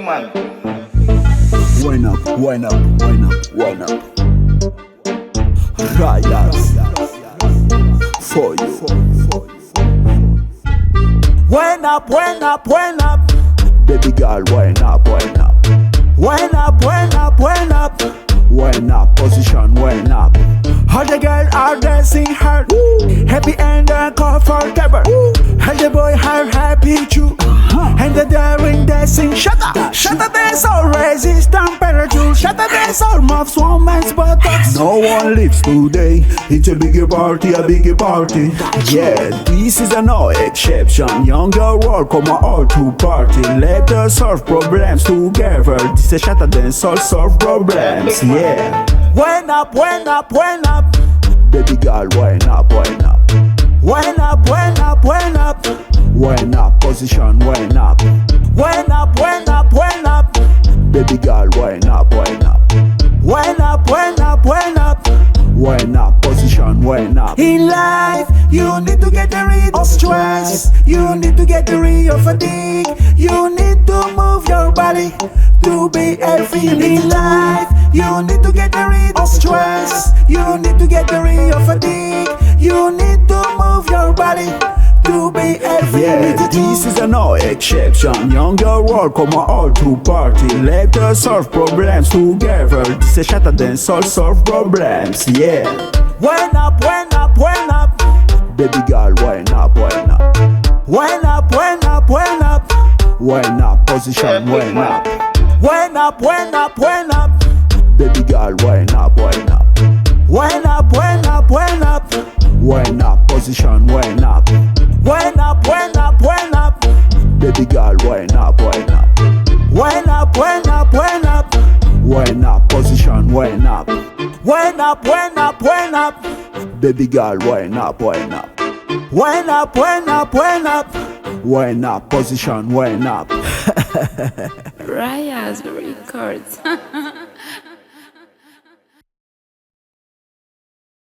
man. Wind up, wind up, wind up, wind up. Riders for you. Wind up, wind up, wind up. Baby girl, wind up, wind up. Wind up, wind up, wind up. Wind up, position, wind up. All the girls are dancing hard, happy and comfortable. All the boys are happy too, and the daring dancing. Shatta, shatta dancehall, resist temperature. Shatta dancehall, moves woman's buttocks. No one lives today. It's a bigger party, a bigger party. Yeah, this is no exception. Younger world come all to party. Let us solve problems together. This is Shatta Dancehall, solve problems. Yeah. Wind up, wind up, wind up. Baby girl, wind up, wind up. Wind up, wind up, wind up. Wind up, position, wind up. Wind up, wind up, wind up. Baby girl, wind up, wind up. Wind up, wind up, wind up. Wind up, position, wind up. In life, you need to get rid of stress. You need to get rid of fatigue. You need to move your body to be healthy. In life, you need to get rid of stress. You need to get rid of fatigue. You need to move your body to be healthy. Yeah, this is no exception. Younger world come all to party. Let us solve problems together. This is Shatta Dancehall, solve problems. Yeah. Wind up, wind up, wind up. Baby girl, wind up, wind up. Wind up, wind up, wind up. Wind up, position, wind up. Wind up, wind up, wind up. Baby girl, wind up, wind up. Wind up, wind up, wind up. Wind up, position, wind up. Wind up, wind up, wind up. Baby girl, wind up, wind up. Wind up, wind up, wind up. Wind up, position, wind up. Wind up, wind up, wind up. Baby girl, wind up, wind up. Wind up, wind up, wind up. Wind up, position, wind up. Raya's Records.